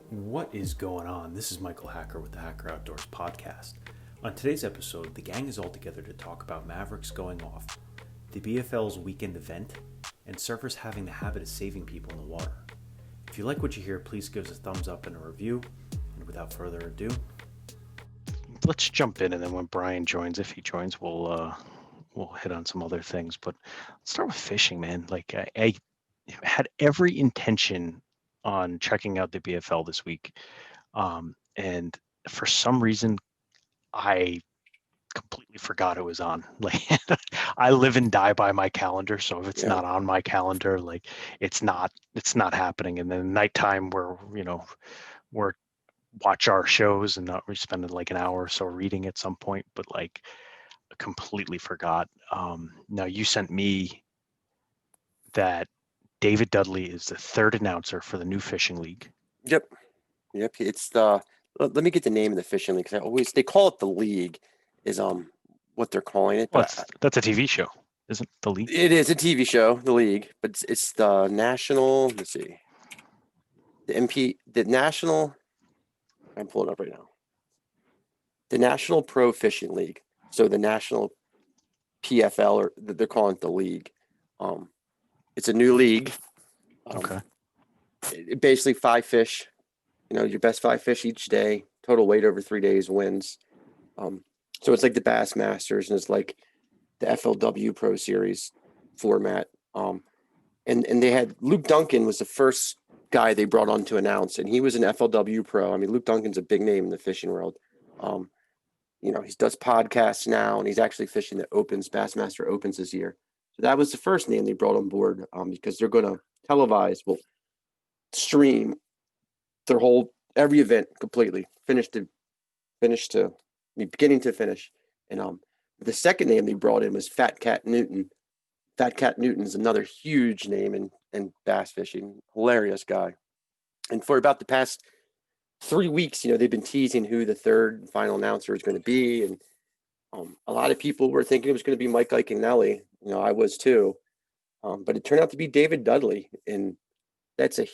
What is going on? This is Michael Hacker with the Hacker Outdoors podcast. On today's episode, the gang is all together to talk about Mavericks going off, the BFL's weekend event, and surfers having the habit of saving people in the water. If you like what you hear, please give us a thumbs up and a review. And without further ado, Let's jump in, and then when Brian joins, if he joins, we'll hit on some other things. But let's start with fishing, man. Like I had every intention on checking out the BFL this week, and for some reason I completely forgot it was on. Like I live and die by my calendar, so if it's Yeah. not on my calendar, like it's not happening. And then nighttime, we're watch our shows and not we spend like an hour or so reading at some point, but like completely forgot. Now you sent me that David Dudley is the third announcer for the new fishing league. Yep. It's the let me get the name of the fishing league because they call it the league is what they're calling it, Well, but that's a TV show, isn't the league? it is a TV show, the league, but it's the national. Let's see, the national. I'm pulling it up right now. The National Pro Fishing League. So the national PFL, or they're calling it the league. It's a new league. Okay. Basically 5 fish. Your best 5 fish each day. Total weight over 3 days wins. So it's like the Bass Masters, and it's like the FLW Pro Series format. And they had Luke Duncan was the first guy they brought on to announce, and he was an FLW Pro. I mean, Luke Duncan's a big name in the fishing world. He does podcasts now, and he's actually fishing the Bassmaster Opens this year. So that was the first name they brought on board, because they're going to stream their every event completely, beginning to finish. And the second name they brought in was Fat Cat Newton. Fat Cat Newton is another huge name in bass fishing. Hilarious guy. And for about the past 3 weeks, they've been teasing who the third and final announcer is going to be. And a lot of people were thinking it was going to be Mike Iaconelli. I was too. But it turned out to be David Dudley. And that's a,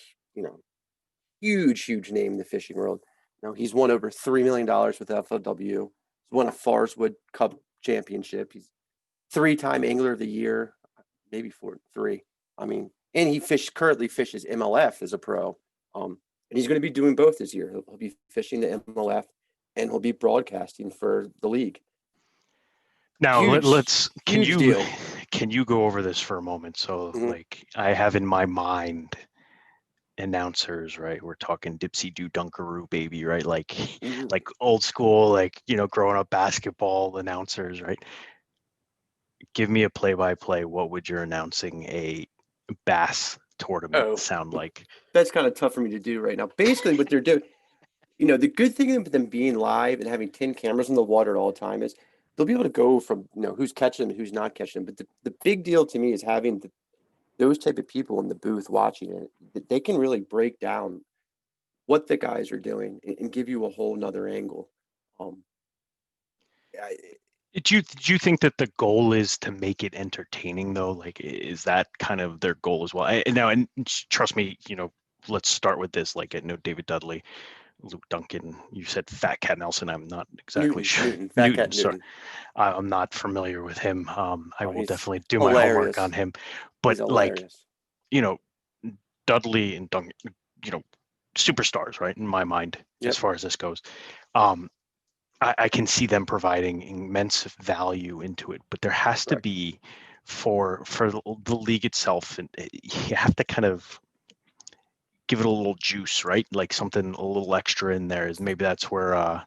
huge name in the fishing world. He's won over $3 million with FLW. He's won a Farswood Cup championship. He's 3-time Angler of the Year, maybe 3. I mean, and he currently fishes MLF as a pro. And he's going to be doing both this year. He'll be fishing the MLF, and he'll be broadcasting for the league. Now Huge deal. Can you go over this for a moment? So like I have in my mind announcers, right? We're talking Dipsy Doo Dunkaroo baby, right? Like old school, like growing up basketball announcers, right? Give me a play-by-play. What would your announcing a bass tournament sound like? That's kind of tough for me to do right now. Basically, what they're doing, the good thing of them being live and having 10 cameras in the water all the time is they'll be able to go from who's catching them and who's not catching them. But the big deal to me is having those type of people in the booth watching it. They can really break down what the guys are doing and give you a whole nother angle. Do you think that the goal is to make it entertaining though? Like, is that kind of their goal as well? And trust me, let's start with this. Like, I know David Dudley, Luke Duncan. You said Fat Cat Nelson. I'm not exactly sure. Newton. Sorry, I'm not familiar with him. I will definitely do hilarious. my homework on him. But like, Dudley and Duncan, superstars, right? In my mind, as far as this goes. I can see them providing immense value into it, but there has to be for the league itself, and you have to kind of give it a little juice, right? Like something a little extra in there. Is maybe that's where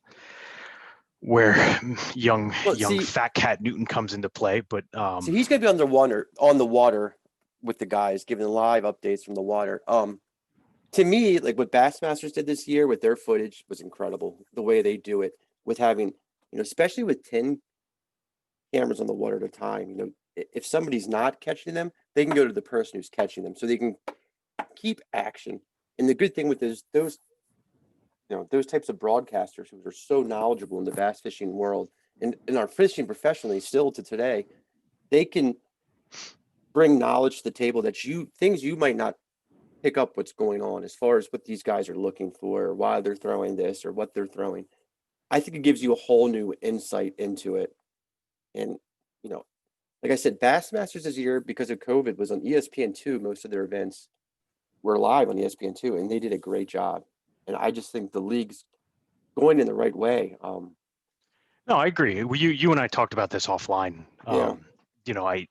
young Fat Cat Newton comes into play. But so he's going to be on the water with the guys, giving live updates from the water. To me, like what Bassmasters did this year with their footage was incredible. The way they do it with having, especially with 10 cameras on the water at a time, if somebody's not catching them, they can go to the person who's catching them, so they can keep action. And the good thing with those types of broadcasters who are so knowledgeable in the bass fishing world and are fishing professionally still to today, they can bring knowledge to the table that things you might not pick up what's going on as far as what these guys are looking for, or why they're throwing this or what they're throwing. I think it gives you a whole new insight into it. And, you know, like I said, Bassmasters this year, because of COVID, was on ESPN2. Most of their events were live on ESPN2, and they did a great job. And I just think the league's going in the right way. No, I agree. You and I talked about this offline. Yeah. You know, I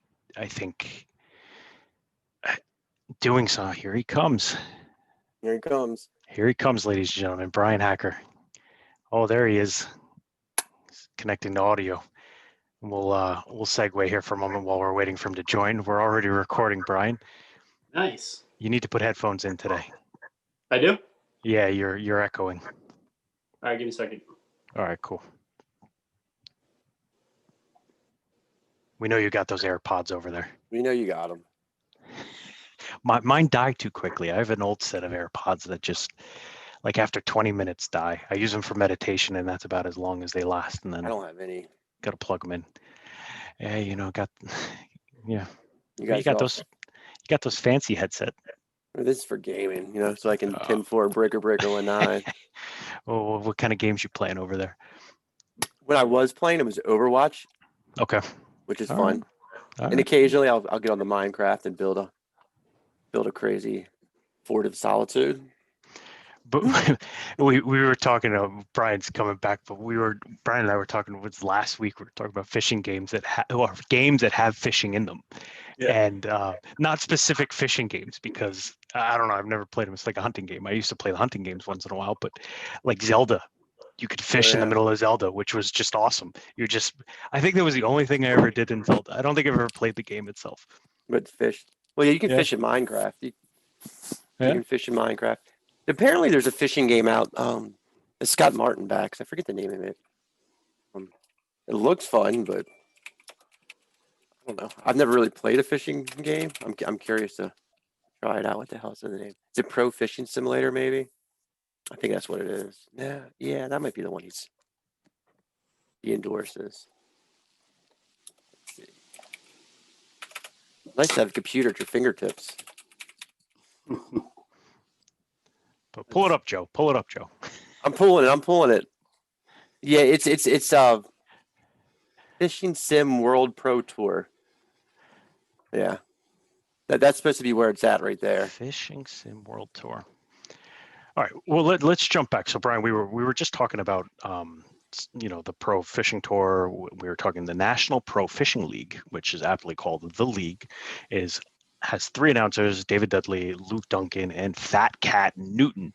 think doing so. Here he comes. Here he comes. Here he comes, ladies and gentlemen. Brian Hacker. Oh, there he is. He's connecting to audio. We'll segue here for a moment while we're waiting for him to join. We're already recording, Brian. Nice. You need to put headphones in today. I do? Yeah, you're echoing. All right, give me a second. All right, cool. We know you got those AirPods over there. We know you got them. Mine die too quickly. I have an old set of AirPods that just, like, after 20 minutes die. I use them for meditation, and that's about as long as they last. And then I don't have any. got to plug them in. Yeah, you know, yeah. You got those fancy headset. This is for gaming, so I can 10-4 breaker 19. Oh, what kind of games you playing over there? When I was playing, it was Overwatch. Okay. Which is All fun. right. And occasionally I'll get on the Minecraft and build a crazy fort of solitude. But we were talking. Brian's coming back, but Brian and I were talking. Was last week we were talking about fishing games that games that have fishing in them, and not specific fishing games, because I don't know. I've never played them. It's like a hunting game. I used to play the hunting games once in a while, but like Zelda, you could fish in the middle of Zelda, which was just awesome. I think that was the only thing I ever did in Zelda. I don't think I've ever played the game itself. But fish. Well, yeah, you can fish in Minecraft. You can fish in Minecraft. Apparently, there's a fishing game out. It's Scott Martin backs. I forget the name of it. It looks fun, but I don't know. I've never really played a fishing game. I'm curious to try it out. What the hell is the name? Is it Pro Fishing Simulator? Maybe. I think that's what it is. Yeah, that might be the one he endorses. Let's see. Nice to have a computer at your fingertips. But pull it up, Joe. Pull it up, Joe. I'm pulling it. Yeah, it's Fishing Sim World Pro Tour. Yeah. That's supposed to be where it's at right there. Fishing Sim World Tour. All right. Well, let's jump back. So, Brian, we were just talking about the Pro Fishing Tour. We were talking the National Pro Fishing League, which is aptly called the League, has 3 announcers: David Dudley, Luke Duncan, and Fat Cat Newton.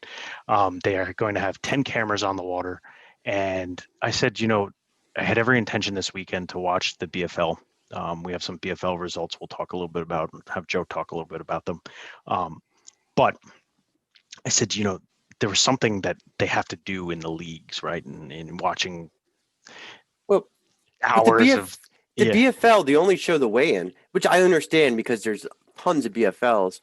They are going to have 10 cameras on the water. And I said, I had every intention this weekend to watch the BFL. We have some BFL results we'll talk a little bit about, have Joe talk a little bit about them. But I said, there was something that they have to do in the leagues, right? And in watching hours of the BFL, they only show the weigh-in, which I understand because there's tons of BFLs.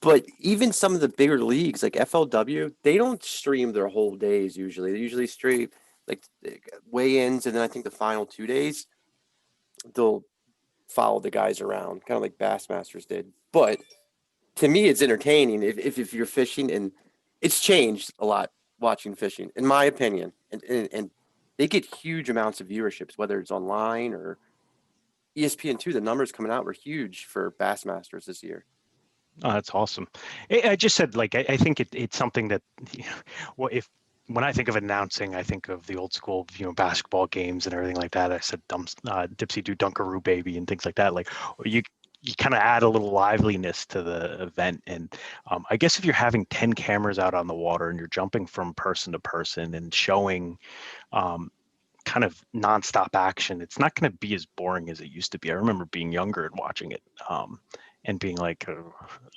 But even some of the bigger leagues like FLW, they don't stream their whole days usually. They usually stream like weigh-ins, and then I think the final 2 days they'll follow the guys around, kind of like Bassmasters did. But to me, it's entertaining if you're fishing, and it's changed a lot watching fishing, in my opinion. And they get huge amounts of viewerships, whether it's online or ESPN2. The numbers coming out were huge for Bassmasters this year. Oh, that's awesome. I just said, I think it's something that, when I think of announcing, I think of the old school, basketball games and everything like that. I said Dipsy Do Dunkaroo Baby and things like that. Like, you kind of add a little liveliness to the event. And I guess if you're having 10 cameras out on the water and you're jumping from person to person and showing kind of nonstop action, it's not going to be as boring as it used to be. I remember being younger and watching it and being like,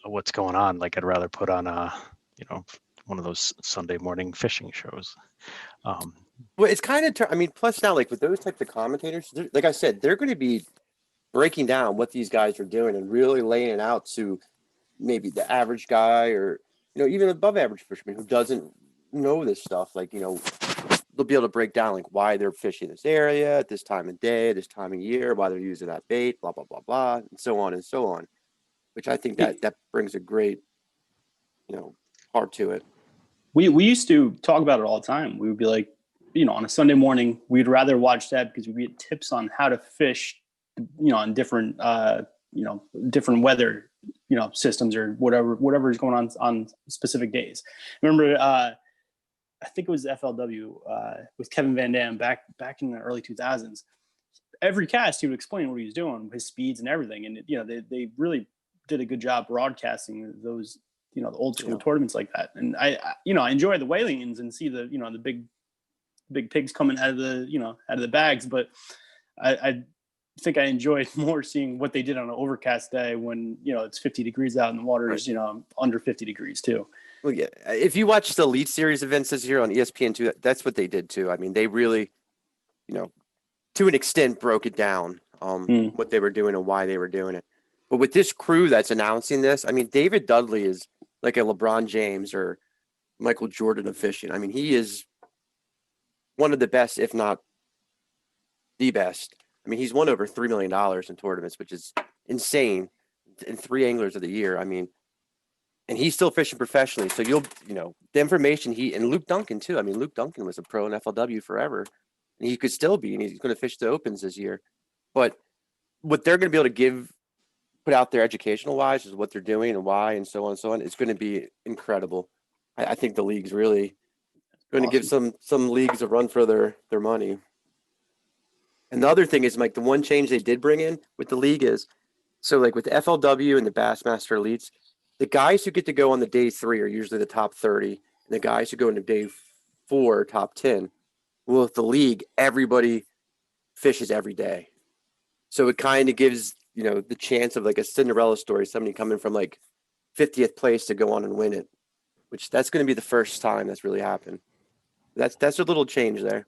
what's going on? Like, I'd rather put on one of those Sunday morning fishing shows. Well, it's kind of, plus now, like with those types of commentators, like I said, they're going to be breaking down what these guys are doing and really laying it out to maybe the average guy or, even above average fisherman who doesn't know this stuff. Like, they'll be able to break down like why they're fishing this area at this time of day, this time of year, why they're using that bait, blah, blah, blah, blah, and so on and so on, which I think that brings a great hard to it. We used to talk about it all the time. We would be like, on a Sunday morning, we'd rather watch that because we get tips on how to fish, on different, different weather, systems or whatever is going on specific days. Remember, I think it was FLW with Kevin Van Dam back in the early 2000s. Every cast, he would explain what he was doing, his speeds and everything. And, they really did a good job broadcasting those, the old school tournaments like that. And I enjoy the whalings and see the, the big pigs coming out of the bags. But I think I enjoyed more seeing what they did on an overcast day when, it's 50 degrees out and the water is, under 50 degrees too. Well, yeah. If you watch the Elite Series events this year on ESPN2, that's what they did too. I mean, they really, to an extent broke it down, what they were doing and why they were doing it. But with this crew that's announcing this, I mean, David Dudley is like a LeBron James or Michael Jordan of fishing. I mean, he is one of the best, if not the best. I mean, he's won over $3 million in tournaments, which is insane, in 3 anglers of the year. I mean, and he's still fishing professionally. So the information and Luke Duncan too. I mean, Luke Duncan was a pro in FLW forever, and he could still be, and he's going to fish the Opens this year. But what they're going to be able to put out there educational wise is what they're doing and why and so on and so on. It's going to be incredible. I think the league's really going to give some leagues a run for their money. And the other thing is, Mike, the one change they did bring in with the league is, so like with the FLW and the Bassmaster Elites, the guys who get to go on the day 3 are usually the top 30, and the guys who go into day 4 top 10. Well, with the league, everybody fishes every day. So it kind of gives, the chance of like a Cinderella story, somebody coming from like 50th place to go on and win it, which that's going to be the first time that's really happened. That's a little change there.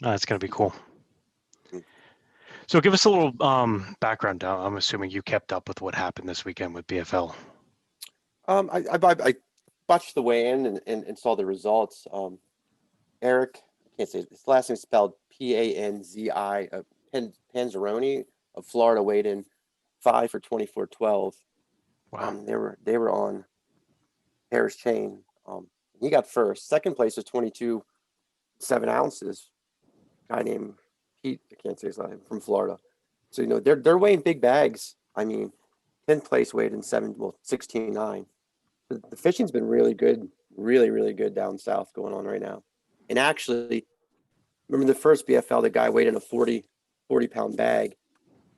Oh, that's going to be cool. So give us a little background. I'm assuming you kept up with what happened this weekend with BFL. I watched the weigh-in and saw the results. Eric, I can't say his last name is spelled Panzi, Panzeroni of Florida weighed in 5 for 24.12. Wow. They were on Harris Chain. He got first. Second place was 22 7 ounces. Guy named Pete, I can't say his last name, from Florida. So they're weighing big bags. I mean, 10th place weighed in 16.9. The fishing's been really good, really, really good down south going on right now. And actually, remember the first BFL, the guy weighed in a 40-pound bag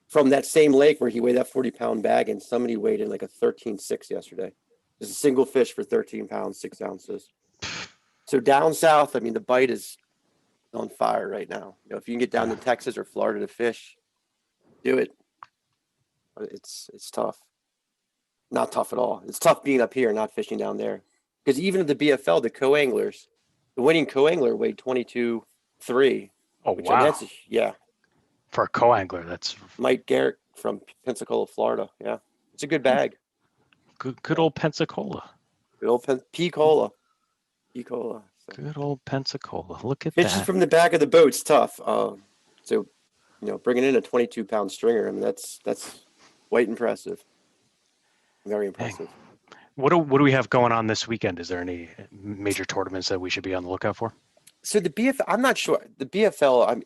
from that same lake where he weighed that 40-pound bag, and somebody weighed in like a 13.6 yesterday. There's a single fish for 13 pounds, 6 ounces. So down south, I mean, the bite is on fire right now. If you can get down to Texas or Florida to fish, do it. But it's tough. Not tough at all. It's tough being up here and not fishing down there. Because even at the BFL, the co-anglers, the winning co-angler weighed 22.3. Oh, wow. Yeah. For a co-angler, that's... Mike Garrett from Pensacola, Florida. Yeah. It's a good bag. Good old Pensacola. Good old P-Cola. P-Cola. So. Good old Pensacola. Look at Fishing that. from the back of the boat's tough. So, bringing in a 22-pound stringer, I mean, that's quite impressive. Very impressive. Dang. What do we have going on this weekend? Is there any major tournaments that we should be on the lookout for? So the BFL, I'm not sure. The BFL,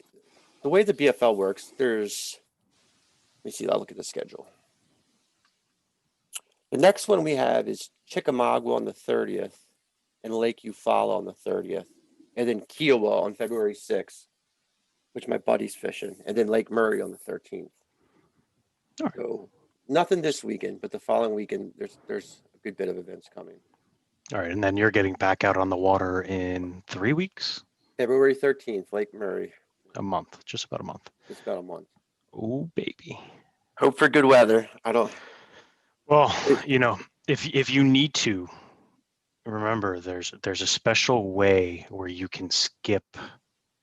the way the BFL works, let me see, I'll look at the schedule. The next one we have is Chickamauga on the 30th and Lake Eufaula on the 30th, and then Kiowa on February 6th, which my buddy's fishing, and then Lake Murray on the 13th. All right. So nothing this weekend, but the following weekend, there's a good bit of events coming. All right, and then you're getting back out on the water in 3 weeks? February 13th, Lake Murray. A month, just about a month. Just about a month. Oh, baby. Hope for good weather. Well, if you need to, remember there's a special way where you can skip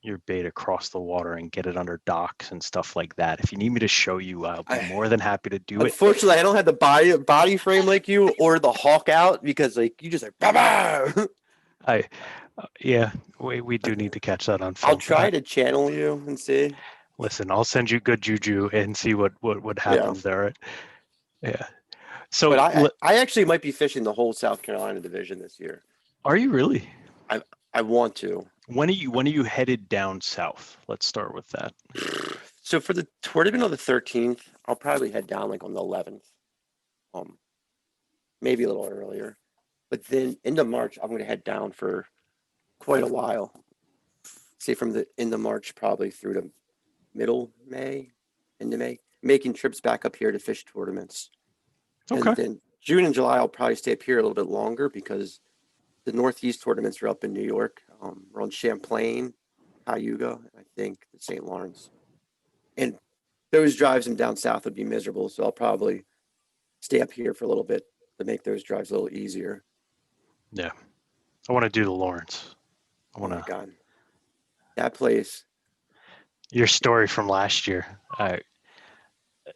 your bait across the water and get it under docks and stuff like that. If you need me to show you, I'll be more than happy to do it. Unfortunately, I don't have the body frame like you or the hawk out, because like you just like bah! we do need to catch that on film. I'll try to channel you and see. Listen, I'll send you good juju and see what happens there. Yeah. So But I actually might be fishing the whole South Carolina division this year. are you really? I want to. When are you headed down south? Let's start with that. So for the tournament on the 13th, I'll probably head down like on the 11th. Maybe a little earlier. But then into March, I'm going to head down for quite a while. Say from the end of March probably through to middle May, into May, making trips back up here to fish tournaments. Okay. And then June and July, I'll probably stay up here a little bit longer because the Northeast tournaments are up in New York. We're on Champlain, Cayuga, and I think the St. Lawrence. And those drives and down south would be miserable. So I'll probably stay up here for a little bit to make those drives a little easier. Yeah. I want to do the Lawrence. I Oh want my to. God. That place. Your story from last year.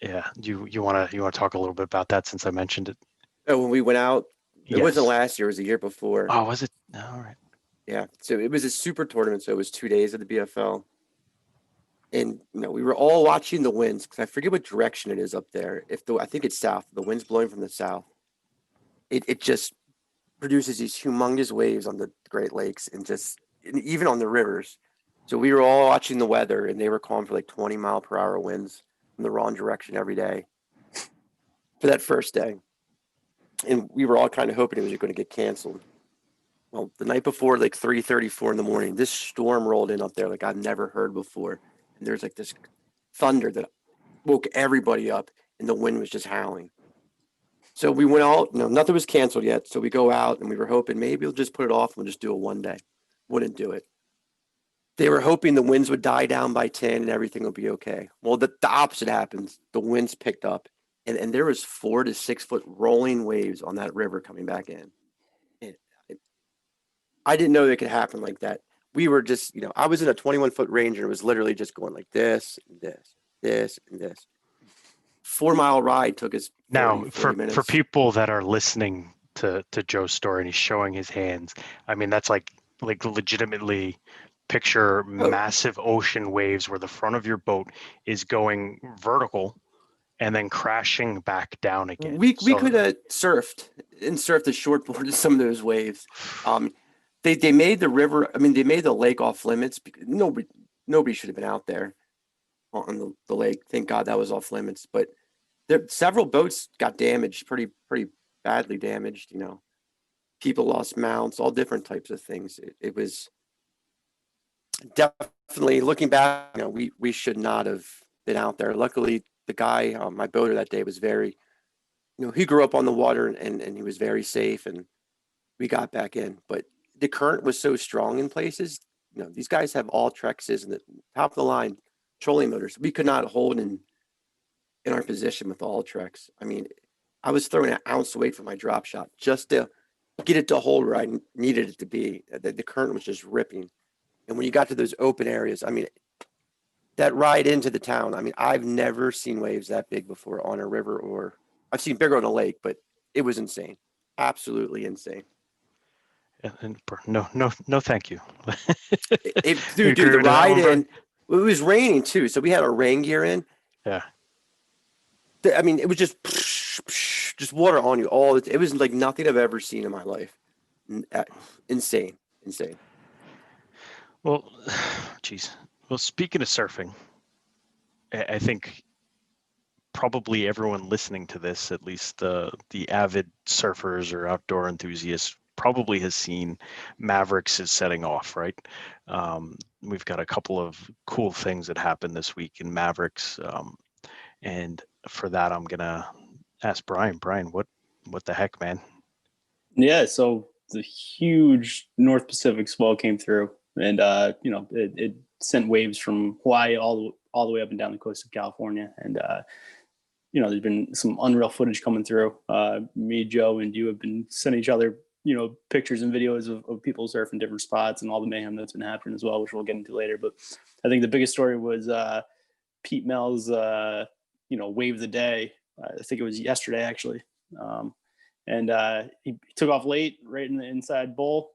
Yeah. You want to talk a little bit about that since I mentioned it? Oh, when we went out, it Yes. wasn't last year, it was the year before. Oh, was it? No, all right. Yeah. So it was a super tournament. So it was 2 days of the BFL. And we were all watching the winds because I forget what direction it is up there. I think it's south. The wind's blowing from the south. It just produces these humongous waves on the Great Lakes and even on the rivers. So we were all watching the weather, and they were calling for like 20-mile-per-hour winds from the wrong direction every day for that first day. And we were all kind of hoping it was going to get canceled. Well, the night before, like 3:34 in the morning, this storm rolled in up there like I've never heard before. And there's like this thunder that woke everybody up, and the wind was just howling. So we went out, nothing was canceled yet. So we go out, and we were hoping maybe we'll just put it off and we'll just do it one day. Wouldn't do it. They were hoping the winds would die down by 10 and everything would be okay. Well, the opposite happens. The winds picked up, and there was 4 to 6 foot rolling waves on that river coming back in. And I didn't know it could happen like that. We were just, I was in a 21-foot Ranger and it was literally just going like this, and this, and this. 4-mile ride took us 30, Now, 40 minutes. for people that are listening to Joe's story and he's showing his hands, I mean, that's like legitimately picture massive ocean waves where the front of your boat is going vertical and then crashing back down again. We could have surfed the shortboard to some of those waves. They made the river. I mean, they made the lake off limits because nobody should have been out there on the lake. Thank God that was off limits. But several boats got damaged, pretty badly damaged. People lost mounts, all different types of things. It was definitely, looking back, we should not have been out there. Luckily, the guy, my boater that day, was very, he grew up on the water and he was very safe, and we got back in. But the current was so strong in places. These guys have all Trexes and the top of the line trolling motors. We could not hold in our position with all Trex. I mean, I was throwing an ounce weight for my drop shot just to get it to hold where I needed it to be. The current was just ripping. And when you got to those open areas, I mean, that ride into the town, I mean, I've never seen waves that big before on a river, or I've seen bigger on a lake, but it was insane. Absolutely insane. And no, thank you. Dude, the ride in, it was raining too. So we had our rain gear in. Yeah. I mean, it was just water on you all. It was like nothing I've ever seen in my life. Insane. Well, geez. Well, speaking of surfing, I think probably everyone listening to this, at least the avid surfers or outdoor enthusiasts, probably has seen Mavericks is setting off, right? We've got a couple of cool things that happened this week in Mavericks. And for that, I'm going to ask Brian. Brian, what the heck, man? Yeah, so the huge North Pacific swell came through, and it sent waves from Hawaii all the way up and down the coast of California. And there's been some unreal footage coming through. Me, Joe, and you have been sending each other pictures and videos of people surfing different spots and all the mayhem that's been happening as well, which we'll get into later. But I think the biggest story was Pete Mel's wave of the day. I think it was yesterday actually. And he took off late right in the inside bowl.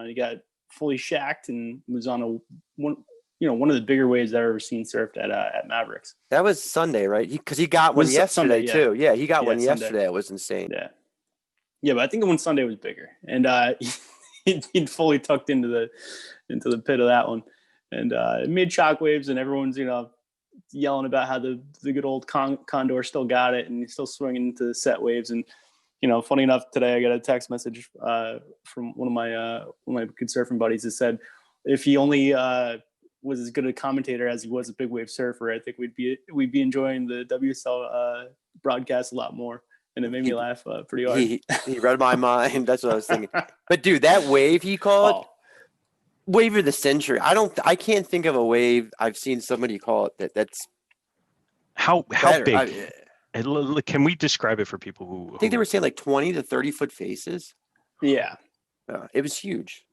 He got fully shacked and was on one of the bigger waves I've ever seen surfed at Mavericks. That was Sunday, right? Because he got one Was yesterday Sunday, yeah. too. Yeah, he got Yeah, one Sunday. yesterday. It was insane. Yeah, but I think the one Sunday was bigger, and he'd fully tucked into the pit of that one, and it made shockwaves, and everyone's yelling about how the good old Condor still got it, and he's still swinging into the set waves. And funny enough, today I got a text message from one of my good surfing buddies that said if he only was as good a commentator as he was a big wave surfer, I think we'd be enjoying the WSL broadcast a lot more. And it made me laugh pretty hard. He read my mind. That's what I was thinking. But dude, that wave he called, wave of the century. I can't think of a wave I've seen somebody call it that's how better. big. Can we describe it for people who? I think they were saying like 20 to 30 foot faces. Yeah, it was huge.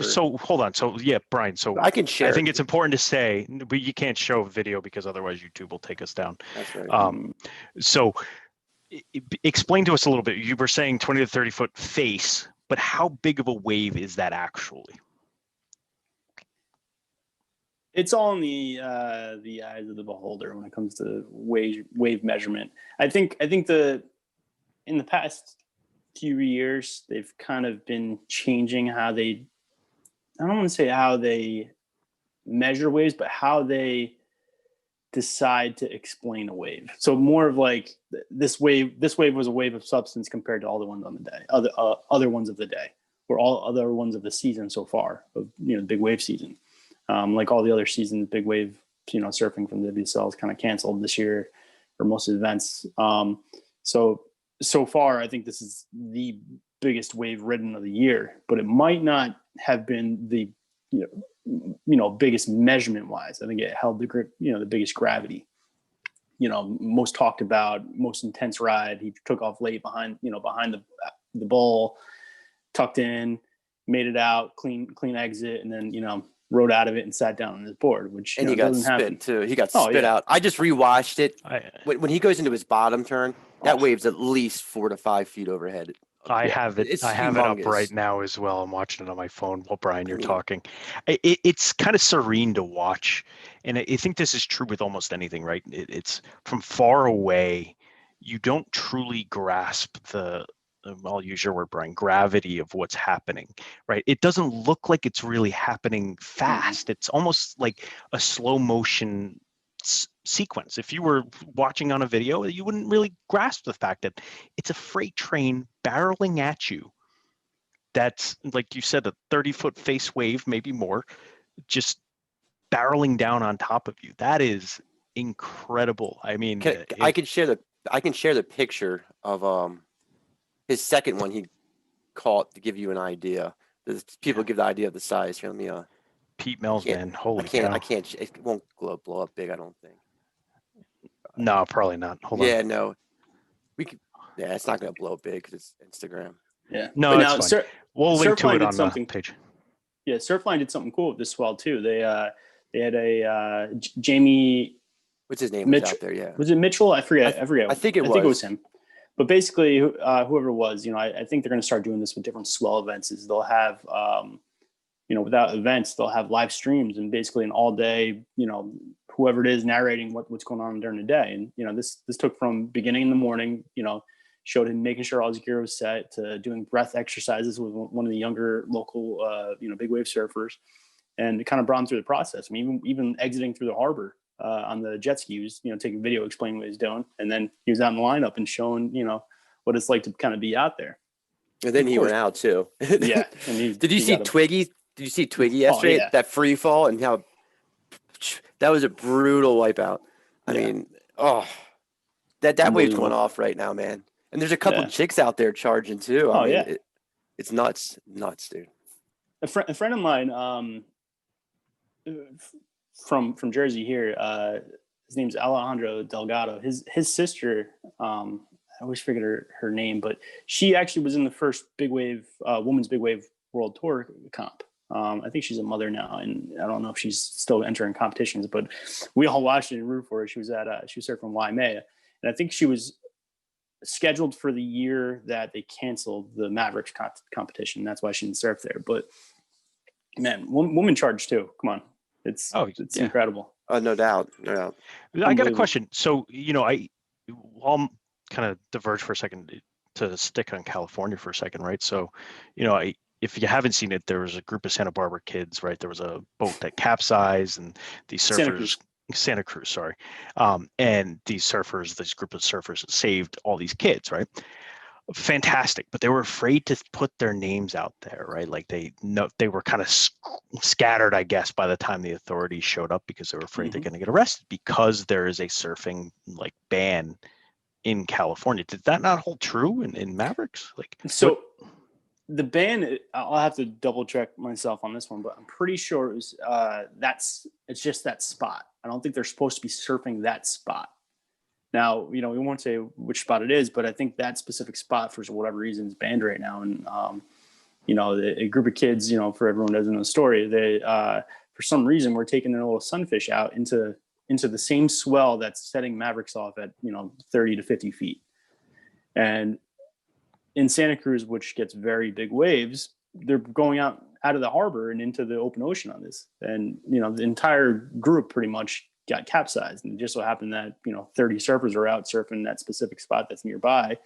So hold on. So yeah, Brian. So I can share. I think it's important to say, but you can't show video because otherwise YouTube will take us down. That's right. So explain to us a little bit. You were saying 20 to 30 foot face, but how big of a wave is that actually? It's all in the eyes of the beholder when it comes to wave measurement. I think in the past few years they've kind of been changing how they, I don't want to say how they measure waves, but how they decide to explain a wave. So more of like this wave was a wave of substance compared to all the ones on the day, other ones of the day, or all other ones of the season so far of big wave season. Like all the other seasons, big wave surfing from the WSL is kind of canceled this year for most of the events. So far, I think this is the biggest wave ridden of the year, but it might not have been the biggest measurement wise. I think it held the biggest gravity. Most talked about, most intense ride. He took off late behind the bowl, tucked in, made it out, clean exit, and then rode out of it and sat down on his board, which and he got spit happen. too. He got spit out. I just rewatched it. When he goes into his bottom turn, that wave's at least 4 to 5 feet overhead. I have it. It's I have it up humongous. right now as well. I'm watching it on my phone while Brian, you're talking. It's kind of serene to watch, and I think this is true with almost anything, right? It's from far away, you don't truly grasp the. I'll use your word, Brian, gravity of what's happening, right? It doesn't look like it's really happening fast. It's almost like a slow motion sequence. If you were watching on a video, you wouldn't really grasp the fact that it's a freight train barreling at you. That's, like you said, a 30-foot face wave, maybe more, just barreling down on top of you. That is incredible. I mean, I can share the picture of his second one he caught to give you an idea. People give the idea of the size. Here, let me Pete Mills, man, holy cow. I can't. It won't blow up big, I don't think. No, probably not. Hold on. Yeah, no. We could. Yeah, it's not gonna blow up big because it's Instagram. Yeah. No, it's fine. We'll link to it on the page. Yeah, Surfline did something cool with this swell too. They had a Jamie. What's his name? Was out there? Yeah. Was it Mitchell? I forget. I think it was. I think it was him. But basically, whoever it was, I think they're going to start doing this with different swell events. Is they'll have, without events, they'll have live streams and basically an all day, whoever it is narrating what's going on during the day. And this took from beginning in the morning, showed him making sure all his gear was set, to doing breath exercises with one of the younger local, big wave surfers, and it kind of brought him through the process. I mean, even exiting through the harbor. On the jet ski, he was, taking video, explaining what he's doing, and then he was out in the lineup and showing, what it's like to kind of be out there. And then he went out too. Yeah. And Did you see Twiggy? Did you see Twiggy yesterday? Yeah. That free fall, and how that was a brutal wipeout. I mean, that wave's going off right now, man. And there's a couple chicks out there charging too. I mean, it's nuts, dude. A friend of mine, from Jersey here, his name's Alejandro Delgado. His sister, I always forget her name, but she actually was in the first big wave, women's big wave world tour comp. I think she's a mother now, and I don't know if she's still entering competitions, but we all watched it and rooted for her. She was surfing Waimea, and I think she was scheduled for the year that they canceled the Mavericks competition. That's why she didn't surf there. But man, woman charged too. Come on. It's Oh, yeah. incredible. No doubt. No doubt. I got a Unbelievable. question. So, I'll kind of diverge for a second to stick on California for a second, right? So, if you haven't seen it, there was a group of Santa Barbara kids, right? There was a boat that capsized, and these surfers, Santa Cruz, sorry, and these group of surfers saved all these kids, right? Fantastic, but they were afraid to put their names out there, right? Like they were kind of scattered, I guess, by the time the authorities showed up, because they were afraid they're going to get arrested, because there is a surfing like ban in California. Did that not hold true in Mavericks? Like, so the ban, I'll have to double check myself on this one, but I'm pretty sure it was it's just that spot. I don't think they're supposed to be surfing that spot. Now, we won't say which spot it is, but I think that specific spot, for whatever reason, is banned right now. And, a group of kids, for everyone who doesn't know the story, they, for some reason, were taking their little sunfish out into the same swell that's setting Mavericks off at, 30 to 50 feet. And in Santa Cruz, which gets very big waves, they're going out of the harbor and into the open ocean on this. And, the entire group pretty much got capsized, and it just so happened that 30 surfers are out surfing that specific spot that's nearby,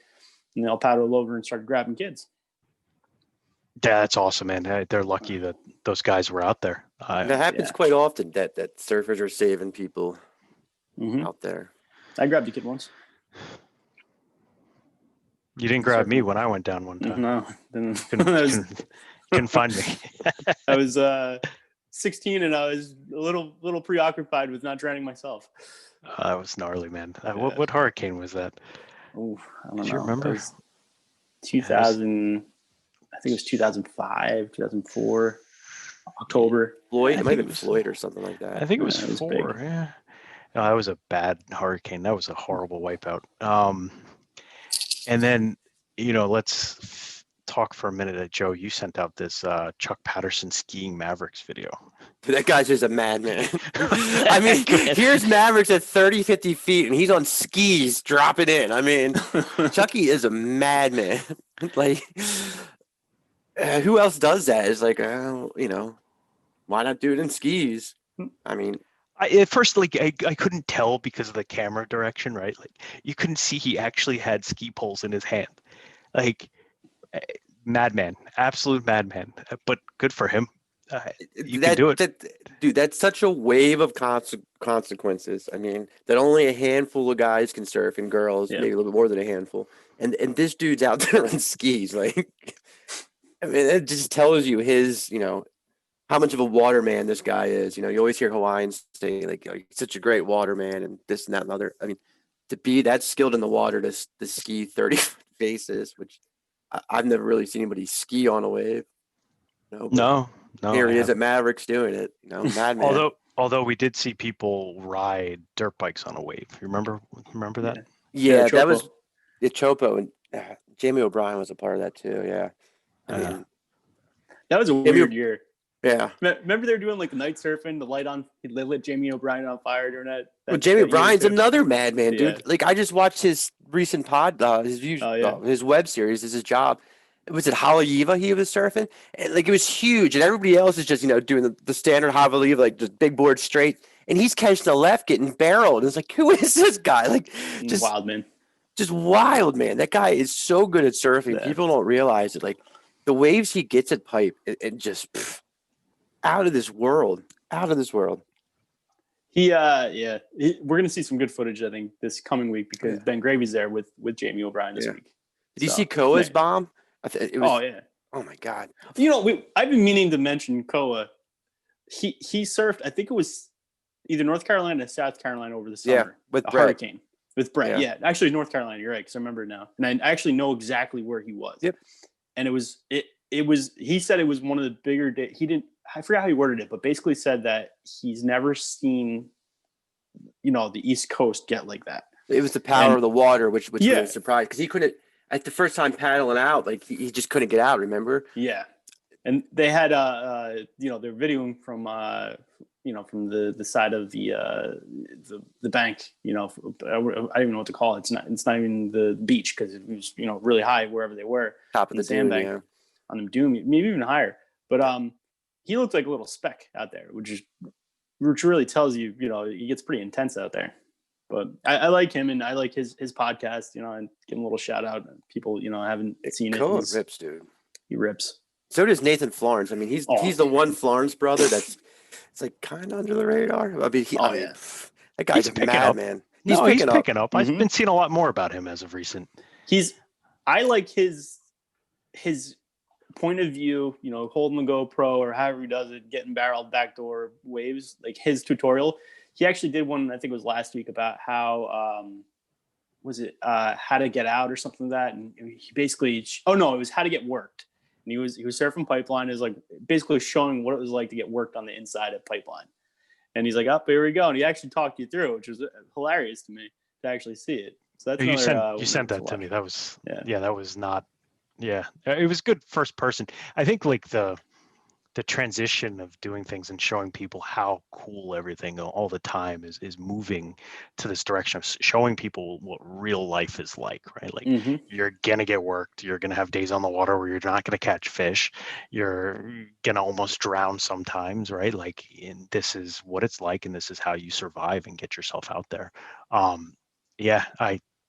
and they'll paddle over and start grabbing kids. Yeah, that's awesome, man. They're lucky that those guys were out there. That happens quite often, that surfers are saving people out there. I grabbed a kid once. You didn't grab me when I went down one time. No, couldn't find me. I was 16, and I was a little preoccupied with not drowning myself. That was gnarly, man. What hurricane was that? Oh, I don't know. Do you remember? 2000. I think it was 2005, 2004, October. Floyd, it might have been Floyd or something like that. I think it was it was 4. big. Yeah. No, that was a bad hurricane. That was a horrible wipeout. And then, let's talk for a minute. Joe, you sent out this Chuck Patterson skiing Mavericks video. That guy's just a madman. I mean, here's Mavericks at 30, 50 feet, and he's on skis dropping in. I mean, Chucky is a madman. Like, who else does that? It's like, why not do it in skis? I mean, At first, I couldn't tell because of the camera direction, right? Like, you couldn't see he actually had ski poles in his hand. Like, madman, absolute madman. But good for him. You can do it. Dude, that's such a wave of consequences. I mean, that only a handful of guys can surf, and girls, maybe a little bit more than a handful. And this dude's out there on skis. Like, I mean, it just tells you his, how much of a waterman this guy is. You always hear Hawaiians say, like, he's such a great waterman and this and that and other. I mean, to be that skilled in the water to ski 30 faces, which I've never really seen anybody ski on a wave. No. Here he is at Mavericks doing it. Madman. Although we did see people ride dirt bikes on a wave. You remember that? Yeah, that was Chopo, and Jamie O'Brien was a part of that too. Yeah. I mean, that was a weird year. Yeah. Remember they were doing like night surfing, they lit Jamie O'Brien on fire during that. Well, Jamie O'Brien's another madman, dude. Yeah. Like, I just watched his recent his web series. This is his job. Was it Haleiwa he was surfing? And like, it was huge, and everybody else is just doing the standard Haleiwa, like just big board straight, and he's catching the left, getting barreled. And it's like, who is this guy? Like, just wild, man. Just wild, man. That guy is so good at surfing. Yeah. People don't realize it. Like, the waves he gets at Pipe, and just out of this world. Out of this world. We're gonna see some good footage, I think, this coming week, because Ben Gravy's there with Jamie O'Brien this week. Did you see Koa's bomb? Oh my God. I've been meaning to mention Koa. He surfed, I think it was either North Carolina or South Carolina over the summer. Yeah, with Brett. Hurricane. With Brett, yeah. Actually, North Carolina, you're right, because I remember now. And I actually know exactly where he was. Yep. And he said it was one of the bigger days. I forgot how he worded it, but basically said that he's never seen, the East Coast get like that. It was the power of the water, which was a surprise, because he couldn't, at the first time paddling out, like he just couldn't get out, remember? Yeah. And they had, they're videoing from, from the side of the bank, I don't even know what to call it. It's not even the beach, because it was, really high wherever they were. Top of the sandbank on the dune, maybe even higher. But he looked like a little speck out there, which is which really tells you, he gets pretty intense out there. But I like him, and I like his podcast, and give him a little shout out. People, haven't seen it. Cohen rips, dude. He rips. So does Nathan Florence. I mean, he's the one Florence brother that's it's like kind of under the radar. I mean, that guy's a madman. He's picking up. I've been seeing a lot more about him as of recent. I like his point of view, holding the GoPro or however he does it, getting barreled backdoor waves, like his tutorial. He actually did one, I think it was last week, about how how to get out or something like that. And he basically, it was how to get worked. And he was surfing Pipeline, is like basically showing what it was like to get worked on the inside of Pipeline. And he's like, here we go. And he actually talked you through, which was hilarious to me to actually see it. So that's you sent that to me. That was that was not. Yeah, it was good first person. I think like the transition of doing things and showing people how cool everything all the time is moving to this direction of showing people what real life is like, right? Like you're going to get worked. You're going to have days on the water where you're not going to catch fish. You're going to almost drown sometimes, right? Like, and this is what it's like, and this is how you survive and get yourself out there.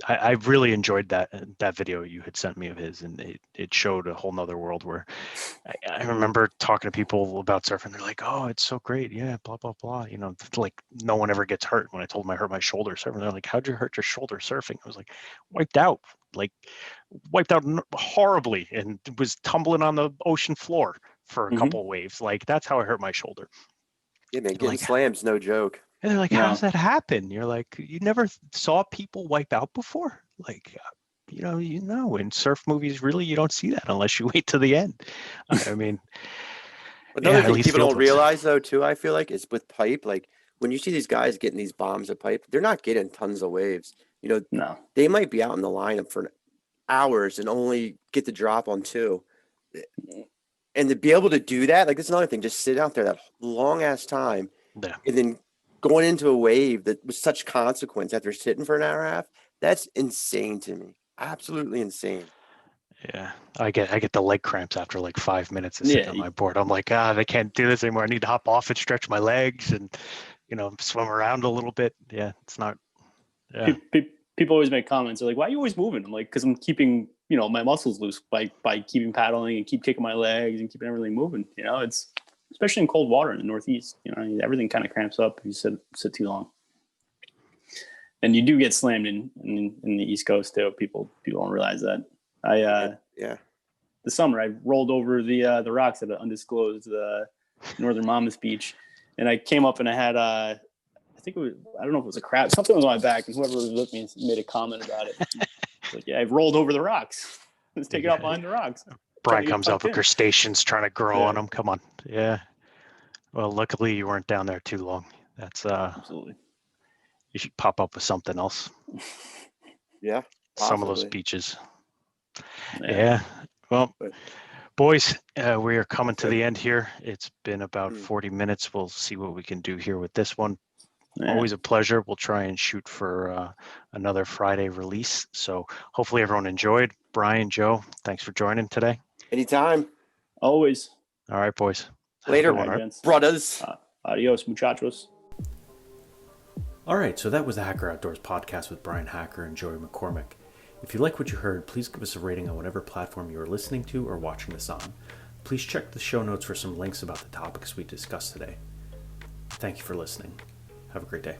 I really enjoyed that video you had sent me of his, and it showed a whole nother world where I remember talking to people about surfing. They're like, "Oh, it's so great, yeah, blah blah blah." Like no one ever gets hurt. When I told them I hurt my shoulder surfing, they're like, "How'd you hurt your shoulder surfing?" I was like, wiped out horribly, and was tumbling on the ocean floor for a couple of waves. Like that's how I hurt my shoulder. Yeah, man, getting slam's no joke. And they're like, how does that happen? You're like, you never saw people wipe out before? Like, in surf movies, really, you don't see that unless you wait to the end. I mean, another thing people don't realize, though, too, I feel like, is with pipe, like when you see these guys getting these bombs of pipe, they're not getting tons of waves. No. They might be out in the lineup for hours and only get the drop on 2. And to be able to do that, like, that's another thing, just sit out there that long ass time and then going into a wave that was such consequence after sitting for an hour and a half, that's insane to me. Absolutely insane. Yeah, I get the leg cramps after like 5 minutes of sitting on my board. I'm like, they can't do this anymore. I need to hop off and stretch my legs and, swim around a little bit. Yeah, it's not. Yeah. People always make comments. They're like, why are you always moving? I'm like, because I'm keeping, my muscles loose by keeping paddling and keep kicking my legs and keeping everything moving. It's especially in cold water in the Northeast. Everything kind of cramps up if you sit too long. And you do get slammed in the East Coast too. People don't realize that. This summer I rolled over the rocks at an undisclosed northern Monmouth beach, and I came up and I had I don't know if it was a crab. Something was on my back, and whoever was with me made a comment about it. Like, I've rolled over the rocks. Let's take it out behind the rocks. Brian comes up with crustaceans trying to grow on them. Come on. Yeah. Well, luckily you weren't down there too long. That's absolutely. You should pop up with something else. Yeah. Possibly. Some of those beaches. Yeah. Well, boys, we are coming to the end here. It's been about 40 minutes. We'll see what we can do here with this one. Yeah. Always a pleasure. We'll try and shoot for another Friday release. So hopefully everyone enjoyed. Brian, Joe, thanks for joining today. Anytime. Always. All right, boys. Later, brothers. Adios, muchachos. All right, so that was the Hacker Outdoors podcast with Brian Hacker and Joey McCormick. If you like what you heard, please give us a rating on whatever platform you are listening to or watching this on. Please check the show notes for some links about the topics we discussed today. Thank you for listening. Have a great day.